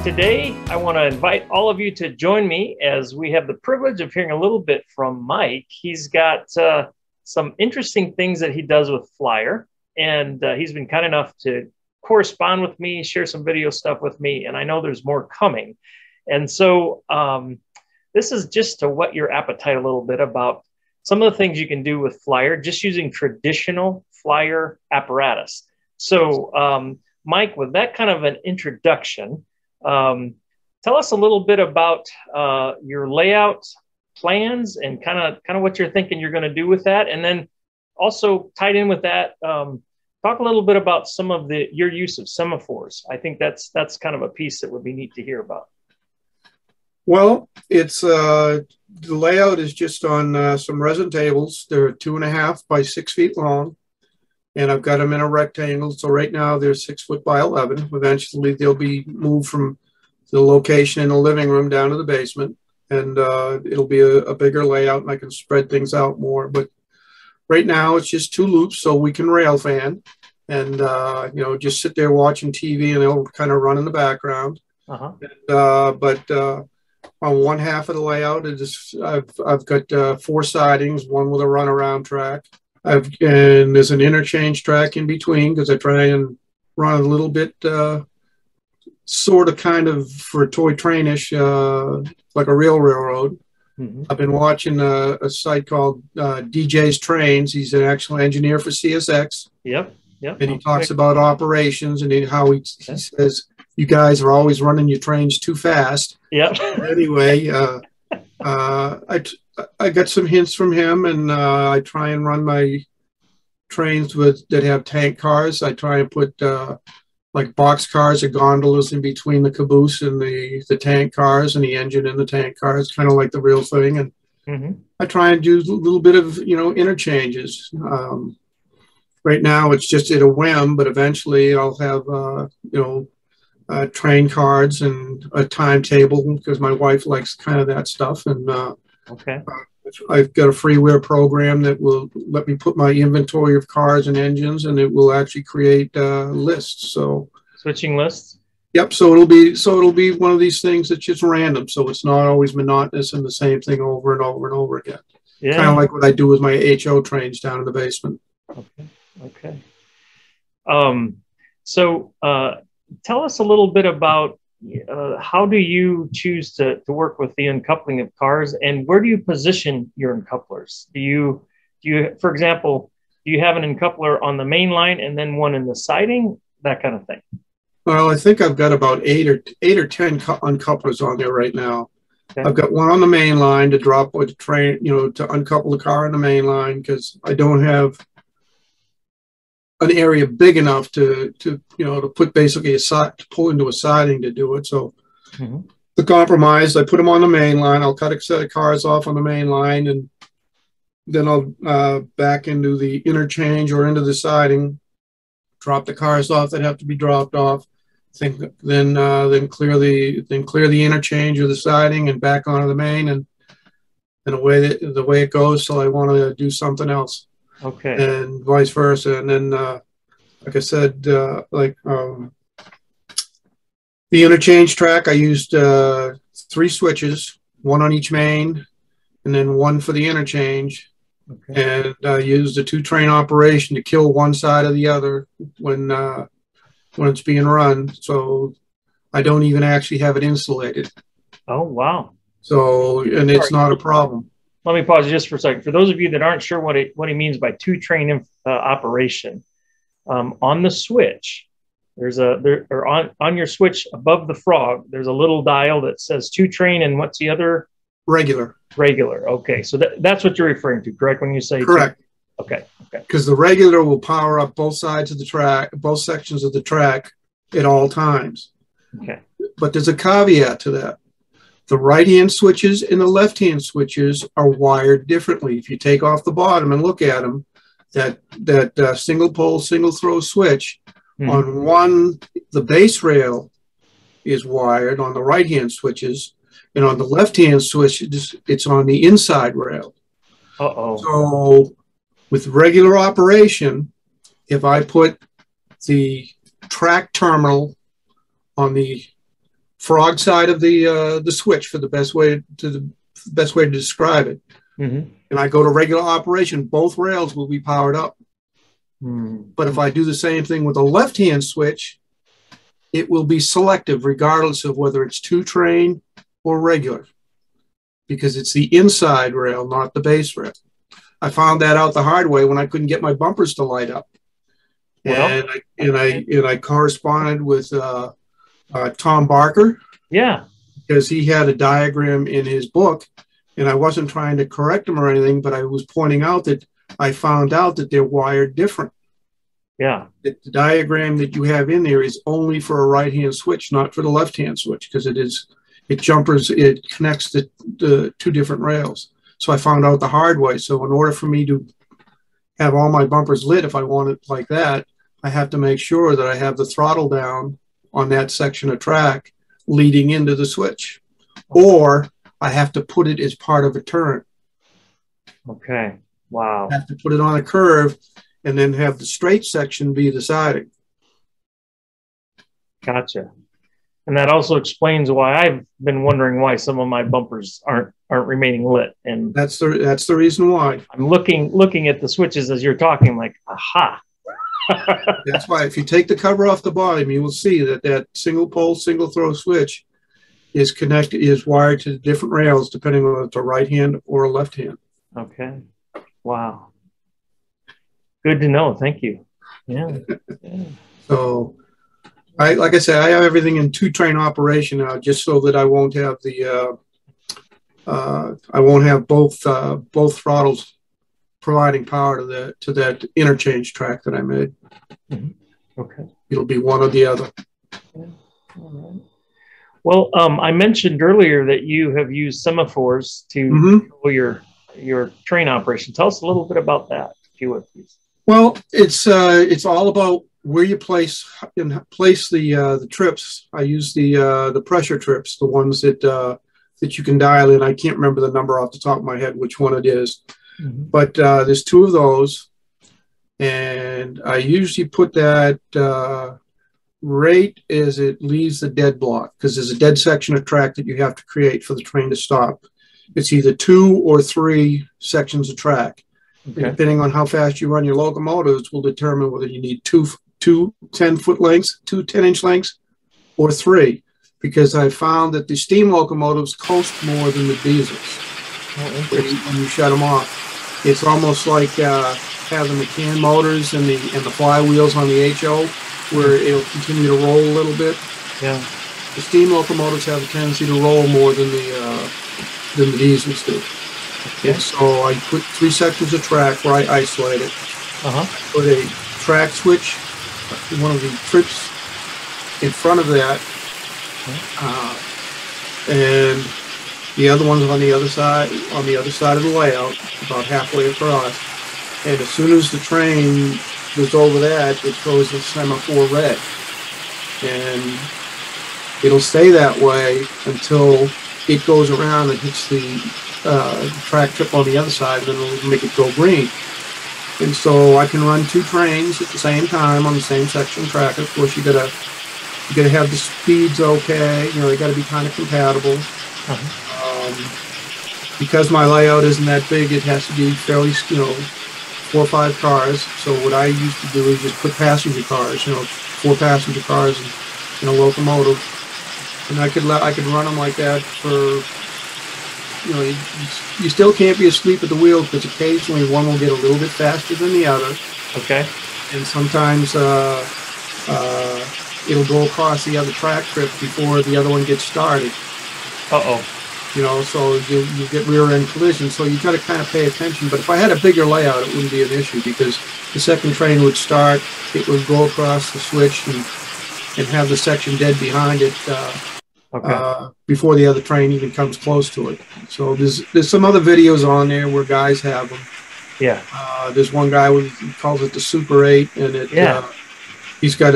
Today, I want to invite all of you to join me as we have the privilege of hearing a little bit from Mike. He's got some interesting things that he does with Flyer, and he's been kind enough to correspond with me, share some video stuff with me, and I know there's more coming. And so this is just to whet your appetite a little bit about some of the things you can do with Flyer, just using traditional Flyer apparatus. So Mike, with that kind of an introduction, tell us a little bit about your layout plans and kind of what you're thinking you're going to do with that. And then also tied in with that, talk a little bit about some of your use of semaphores. I think that's kind of a piece that would be neat to hear about. Well, it's the layout is just on some resin tables. They're 2.5 by 6 feet long, and I've got them in a rectangle. So right now they're 6 foot by 11. Eventually they'll be moved from the location in the living room down to the basement, and it'll be a bigger layout, and I can spread things out more. But right now it's just 2 loops, so we can rail fan and you know, just sit there watching TV, and they'll kind of run in the background. On one half of the layout, I've got 4 sidings, one with a runaround track. And there's an interchange track in between because I try and run a little bit, sort of kind of for toy trainish, like a real railroad. Mm-hmm. I've been watching a site called DJ's Trains. He's an actual engineer for CSX. Yep. And he talks about operations and how he says, you guys are always running your trains too fast. Yep. Anyway, I got some hints from him, and I try and run my trains that have tank cars. I try and put like box cars or gondolas in between the caboose and the tank cars, and the engine in the tank cars, kind of like the real thing. And mm-hmm. I try and do a little bit of, you know, interchanges. Right now it's just at a whim, but eventually I'll have you know, train cards and a timetable, because my wife likes kind of that stuff. And okay. I've got a freeware program that will let me put my inventory of cars and engines, and it will actually create lists. So switching lists. Yep. So it'll be one of these things that's just random. So it's not always monotonous and the same thing over and over and over again. Yeah. Kind of like what I do with my HO trains down in the basement. Okay. So tell us a little bit about how do you choose to work with the uncoupling of cars, and where do you position your uncouplers? Do you, for example, do you have an uncoupler on the main line and then one in the siding, that kind of thing? Well, I think I've got about 8 or 10 uncouplers on there right now. Okay. I've got one on the main line to drop with the train, you know, to uncouple the car on the main line, because I don't have an area big enough to you know, to put basically to pull into a siding to do it. So mm-hmm. The compromise, I put them on the main line. I'll cut a set of cars off on the main line, and then I'll back into the interchange or into the siding, drop the cars off that have to be dropped off. Then clear the interchange or the siding and back onto the main, and the way it goes till I want to do something else. Okay. And vice versa. And then, like I said, the interchange track, I used 3 switches, 1 on each main, and then 1 for the interchange. Okay. And I used a 2-train operation to kill one side of the other when it's being run. So I don't even actually have it insulated. Oh, wow. So, and it's not a problem. Let me pause just for a second. For those of you that aren't sure what he means by 2-train operation, on the switch, on your switch above the frog, there's a little dial that says 2-train, and what's the other? Regular. Regular. Okay, so that's what you're referring to, correct? When you say correct. Okay. Because the regular will power up both sides of the track, both sections of the track at all times. Okay. But there's a caveat to that. The right-hand switches and the left-hand switches are wired differently. If you take off the bottom and look at them, that single pole, single throw switch, on one, the base rail is wired on the right-hand switches, and on the left-hand switches, it's on the inside rail. So with regular operation, if I put the track terminal on the frog side of the switch for the best way to describe it. And I go to regular operation, both rails will be powered up. But if I do the same thing with a left-hand switch, it will be selective regardless of whether it's two-train or regular, because it's the inside rail, not the base rail. I found that out the hard way when I couldn't get my bumpers to light up. Well, and I corresponded with Tom Barker. Yeah. Because he had a diagram in his book, and I wasn't trying to correct him or anything, but I was pointing out that I found out that they're wired different. Yeah. The diagram that you have in there is only for a right-hand switch, not for the left-hand switch, because it connects the two different rails. So I found out the hard way. So in order for me to have all my bumpers lit, if I want it like that, I have to make sure that I have the throttle down on that section of track leading into the switch, or I have to put it as part of a turn. Okay. Wow. I have to put it on a curve and then have the straight section be the siding. Gotcha. And that also explains why I've been wondering why some of my bumpers aren't remaining lit. And that's the reason why. I'm looking at the switches as you're talking, like, aha. That's why if you take the cover off the bottom, you will see that single pole, single throw switch is wired to different rails depending on if it's a right hand or a left hand. Okay. Wow. Good to know. Thank you. Yeah. So, like I said, I have everything in two-train operation now, just so that I won't have both throttles providing power to that interchange track that I made. Okay. It'll be one or the other. Yeah. All right. Well, I mentioned earlier that you have used semaphores to control your train operation. Tell us a little bit about that, if you would, please. Well, it's all about where you place the trips. I use the pressure trips, the ones that you can dial in. I can't remember the number off the top of my head which one it is, but there's two of those, and I usually put that right as it leaves the dead block, because there's a dead section of track that you have to create for the train to stop. It's either 2 or 3 sections of track. Okay. Depending on how fast you run your locomotives will determine whether you need two 10-foot lengths, 2 10-inch lengths, or 3, because I found that the steam locomotives coast more than the diesels when you shut them off. It's almost like having the can motors and the flywheels on the HO, where it'll continue to roll a little bit. Yeah. The steam locomotives have a tendency to roll more than the diesels do. Okay. And so I put 3 sections of track where I isolate it. Put a track switch, one of the trips in front of that, and the other one's on the other side of the layout, about halfway across. And as soon as the train goes over that, it throws a semaphore red, and it'll stay that way until it goes around and hits the track trip on the other side, and then it'll make it go green. And so I can run 2 trains at the same time on the same section of track. Of course, you gotta have the speeds okay. You know, they gotta be kind of compatible. Because my layout isn't that big, it has to be fairly, 4 or 5 cars. So what I used to do is just put passenger cars, 4 passenger cars in a locomotive, and I could run them like that for. You still can't be asleep at the wheel, because occasionally one will get a little bit faster than the other. Okay. And sometimes it'll go across the other track trip before the other one gets started. So you get rear end collisions. So you've got to kind of pay attention. But if I had a bigger layout, it wouldn't be an issue, because the second train would start, it would go across the switch and have the section dead behind it. Before the other train even comes close to it. So there's some other videos on there where guys have them. Yeah. There's one guy who calls it the Super 8, and he's got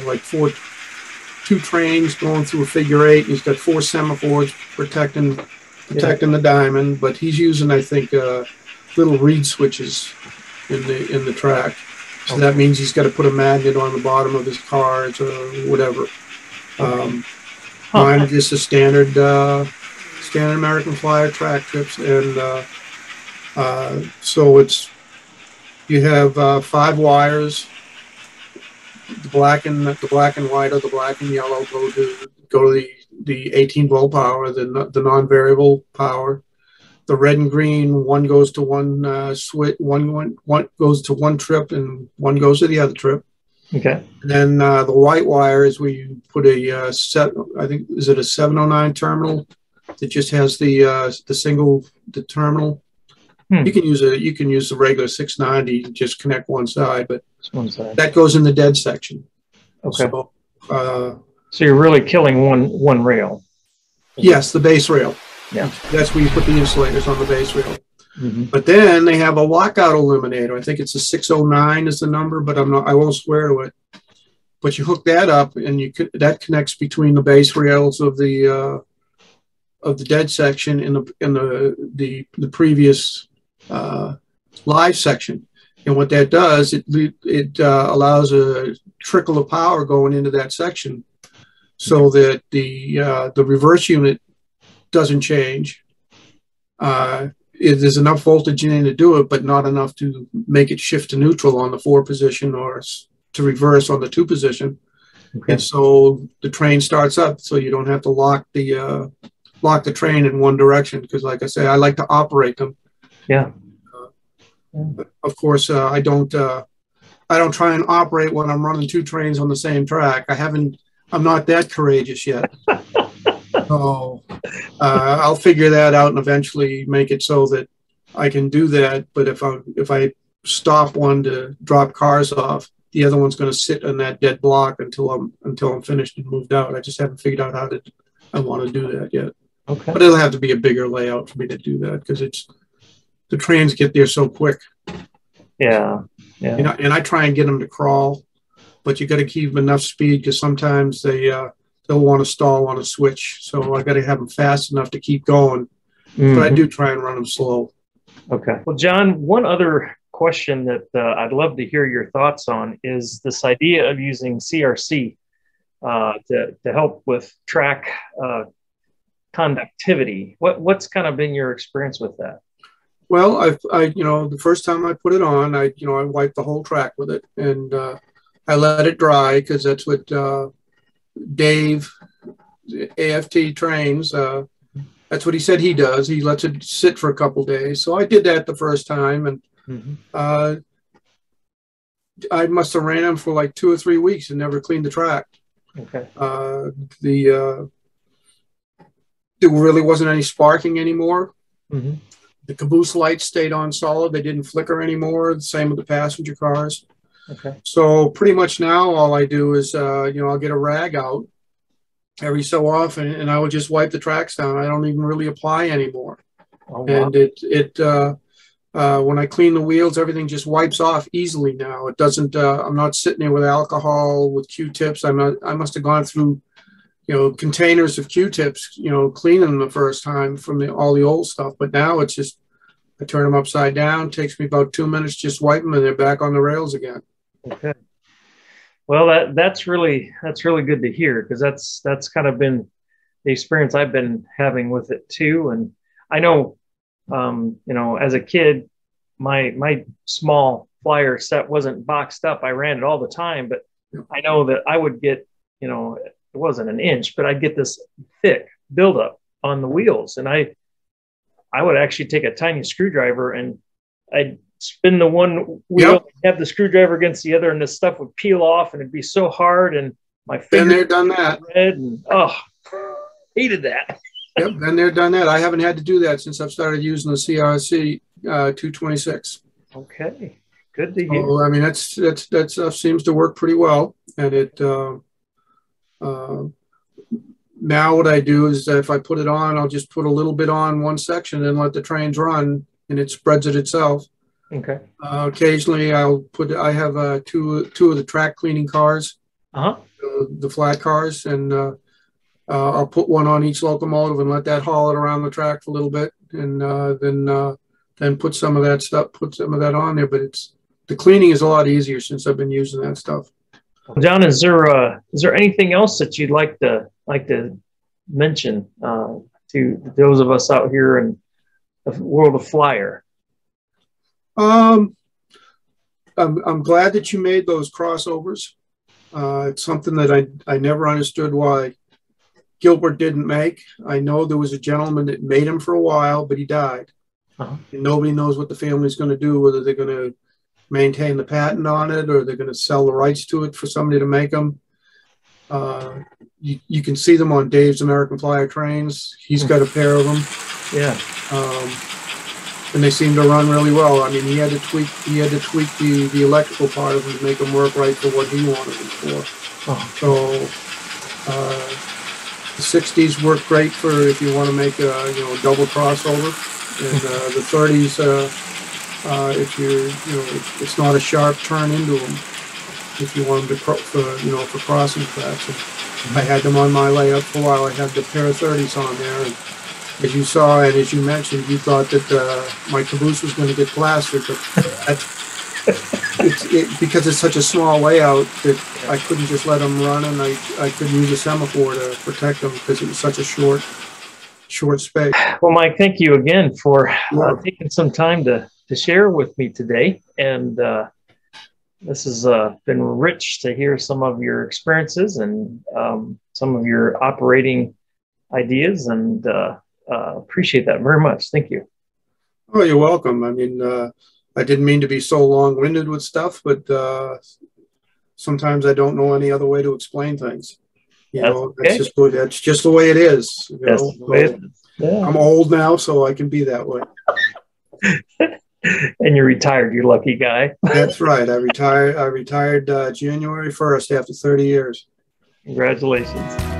like 2 trains going through a figure 8. And he's got 4 semaphores protecting the diamond, but he's using, I think, little reed switches in the track. So that means he's got to put a magnet on the bottom of his cars or whatever. Mine are just a standard American Flyer track trips, and so you have 5 wires. The black and white or the black and yellow go to the 18-volt power, the non-variable power. The red and green, one goes to one switch, one goes to one trip, and one goes to the other trip. Okay. And then the white wire is where you put I think, is it a 709 terminal that just has the terminal. You can use the regular 690 to just connect one side, but that goes in the dead section. Okay. So you're really killing one rail. Yes, the base rail. Yeah. That's where you put the insulators on the base rail. But then they have a lockout eliminator. I think it's a 609 is the number, but I won't swear to it. But you hook that up, and that connects between the base rails of the dead section in the previous live section. And what that does, it allows a trickle of power going into that section, so that the reverse unit doesn't change. There's enough voltage in to do it, but not enough to make it shift to neutral on the 4 position or to reverse on the 2 position. Okay. And so the train starts up, so you don't have to lock the train in one direction, because, like I say, I like to operate them. Yeah. But of course, I don't try and operate when I'm running 2 trains on the same track. I'm not that courageous yet. So I'll figure that out and eventually make it so that I can do that. But if I stop one to drop cars off, the other one's going to sit in that dead block until I'm finished and moved out. I just haven't figured out how I want to do that yet. Okay. But it'll have to be a bigger layout for me to do that, because the trains get there so quick. Yeah. Yeah. And I try and get them to crawl, but you got to keep them enough speed, because sometimes they'll want to stall on a switch. So I got to have them fast enough to keep going. But I do try and run them slow. Okay. Well, John, one other question that I'd love to hear your thoughts on is this idea of using CRC to help with track conductivity. What's kind of been your experience with that? Well, the first time I put it on, I wiped the whole track with it, and I let it dry, because that's what Dave, AFT trains, that's what he said he does. He lets it sit for a couple of days. So I did that the first time, and I must have ran them for like 2 or 3 weeks and never cleaned the track. Okay. There really wasn't any sparking ananymore. The caboose lights stayed on solid. They didn't flicker anymore. The same with the passenger cars. Okay. So pretty much now all I do is, I'll get a rag out every so often, and I will just wipe the tracks down. I don't even really apply anymore. Oh, wow. And when I clean the wheels, everything just wipes off easily now. It doesn't, I'm not sitting there with alcohol, with Q-tips. I must have gone through, containers of Q-tips, cleaning them the first time from all the old stuff. But now it's just, I turn them upside down. It takes me about 2 minutes, just wipe them, and they're back on the rails again. Okay. Well, that's really good to hear, because that's kind of been the experience I've been having with it too. And I know, as a kid, my small Flyer set wasn't boxed up. I ran it all the time, but I know that I would get, it wasn't an inch, but I'd get this thick buildup on the wheels, and I would actually take a tiny screwdriver and I'd spin the one wheel, have the screwdriver against the other, and this stuff would peel off, and it'd be so hard, and my fingers. Been there, done that. Red, and hated that. Yep, been there, done that. I haven't had to do that since I've started using the CRC 226. Okay, good to hear. So, I mean, that stuff seems to work pretty well, and it. Now what I do is that if I put it on, I'll just put a little bit on one section and let the trains run, and it spreads it itself. Okay. Occasionally I have two of the track cleaning cars, the flat cars, and I'll put one on each locomotive and let that haul it around the track for a little bit, and then put some of that on there. But the cleaning is a lot easier since I've been using that stuff. Well, John, is there anything else that you'd like to mention to those of us out here in the world of Flyer? Um, I'm glad that you made those crossovers. It's something that I never understood why Gilbert didn't make. I know there was a gentleman that made them for a while, but he died. And nobody knows what the family's going to do, whether they're going to maintain the patent on it or they're going to sell the rights to it for somebody to make them. You can see them on Dave's American Flyer trains. He's got a pair of them. Yeah. And they seem to run really well. I mean, he had to tweak the electrical part of them to make them work right for what he wanted them for. So the 60s work great for if you want to make a double crossover, and the 30s if you're it's not a sharp turn into them if you want them to for crossing tracks. And I had them on my layout for a while. I had the pair of 30s on there, and as you saw and as you mentioned, you thought that my caboose was going to get plastered, but because it's such a small layout that I couldn't just let them run, and I couldn't use a semaphore to protect them because it was such a short space. Well, Mike, thank you again for taking some time to share with me today, and this has been rich to hear some of your experiences and some of your operating ideas, and appreciate that very much. Thank you. Oh, you're welcome. I mean, I didn't mean to be so long-winded with stuff, but sometimes I don't know any other way to explain things. That's just the way it is. Yeah. I'm old now, so I can be that way. And you're retired. You're a lucky guy. That's right. I retired January 1st after 30 years. Congratulations.